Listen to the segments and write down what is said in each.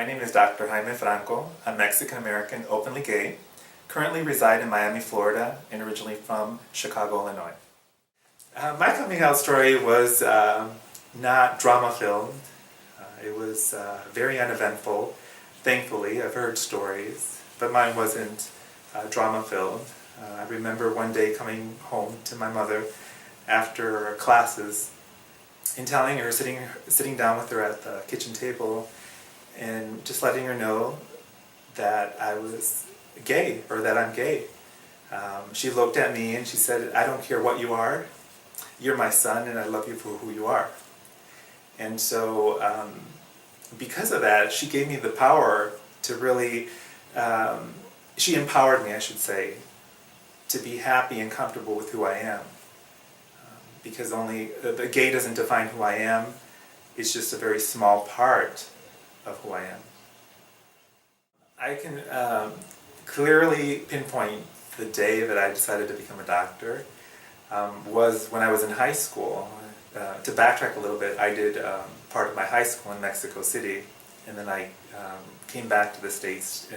My name is Dr. Jaime Franco. I'm Mexican-American, openly gay, currently reside in Miami, Florida, and originally from Chicago, Illinois. My coming out story was not drama-filled. It was very uneventful. Thankfully, I've heard stories, but mine wasn't drama-filled. I remember one day coming home to my mother after classes and telling her, sitting down with her at the kitchen table, and just letting her know that I was gay, or that I'm gay. She looked at me and she said, "I don't care what you are, you're my son and I love you for who you are." And so because of that, she gave me the power to really, she empowered me, I should say, to be happy and comfortable with who I am. Because only, the gay doesn't define who I am, it's just a very small part of who I am. I can clearly pinpoint the day that I decided to become a doctor was when I was in high school. To backtrack a little bit, I did part of my high school in Mexico City, and then I came back to the States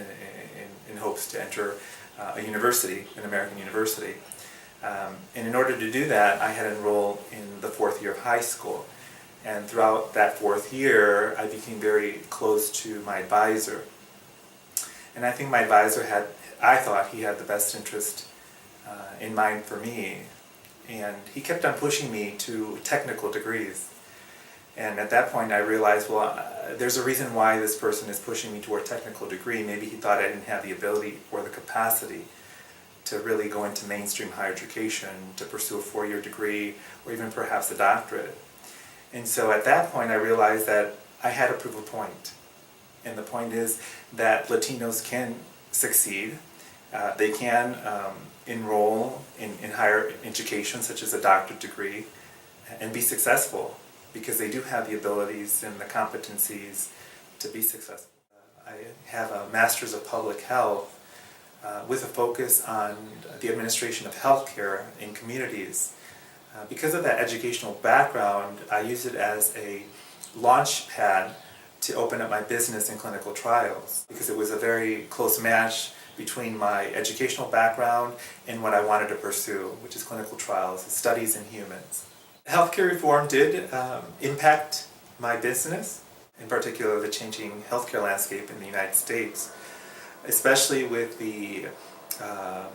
in hopes to enter a university, an American university. And in order to do that, I had enrolled in the 4th year of high school. And throughout that 4th year, I became very close to my advisor. And I think my advisor I thought he had the best interest in mind for me. And he kept on pushing me to technical degrees. And at that point I realized, well, there's a reason why this person is pushing me toward a technical degree. Maybe he thought I didn't have the ability or the capacity to really go into mainstream higher education, to pursue a 4-year degree, or even perhaps a doctorate. And so at that point I realized that I had to prove a point. And the point is that Latinos can succeed. They can enroll in higher education, such as a doctorate degree, and be successful, because they do have the abilities and the competencies to be successful. I have a Master's of Public Health with a focus on the administration of healthcare in communities. Because of that educational background, I use it as a launch pad to open up my business in clinical trials, because it was a very close match between my educational background and what I wanted to pursue, which is clinical trials, studies in humans. Healthcare reform did impact my business, in particular the changing healthcare landscape in the United States, especially with the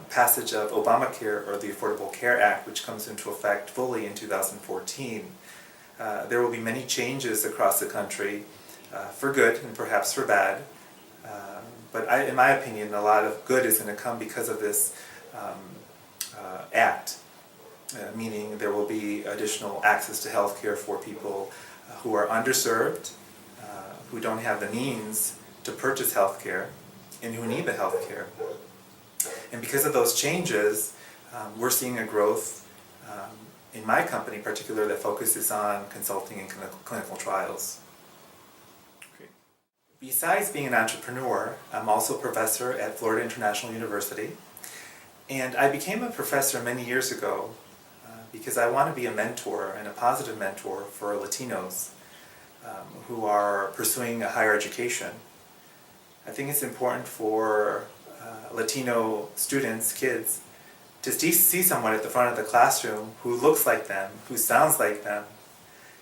passage of Obamacare, or the Affordable Care Act, which comes into effect fully in 2014. There will be many changes across the country, for good and perhaps for bad, but in my opinion, a lot of good is going to come because of this act, meaning there will be additional access to health care for people who are underserved, who don't have the means to purchase health care, and who need the health care. And because of those changes, we're seeing a growth in my company in particular that focuses on consulting and clinical trials. Okay. Besides being an entrepreneur, I'm also a professor at Florida International University. And I became a professor many years ago because I want to be a mentor, and a positive mentor, for Latinos who are pursuing a higher education. I think it's important for Latino students, kids, to see someone at the front of the classroom who looks like them, who sounds like them,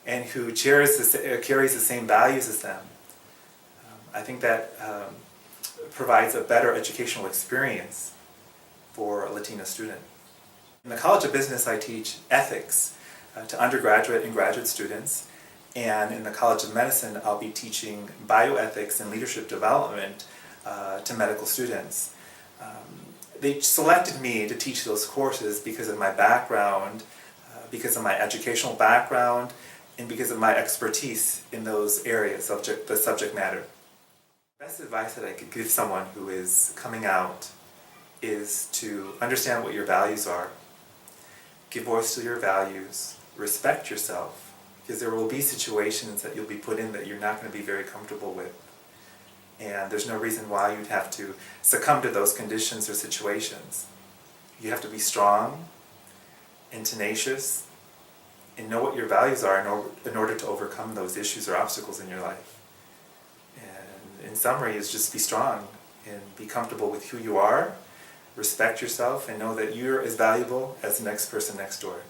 and who carries the same values as them. I think that provides a better educational experience for a Latino student. In the College of Business, I teach ethics to undergraduate and graduate students, and in the College of Medicine, I'll be teaching bioethics and leadership development to medical students. They selected me to teach those courses because of my background, because of my educational background, and because of my expertise in those areas, the subject matter. The best advice that I could give someone who is coming out is to understand what your values are, give voice to your values, respect yourself, because there will be situations that you'll be put in that you're not going to be very comfortable with. And there's no reason why you'd have to succumb to those conditions or situations. You have to be strong and tenacious and know what your values are in order to overcome those issues or obstacles in your life. And in summary is just be strong and be comfortable with who you are, respect yourself, and know that you're as valuable as the next person next door.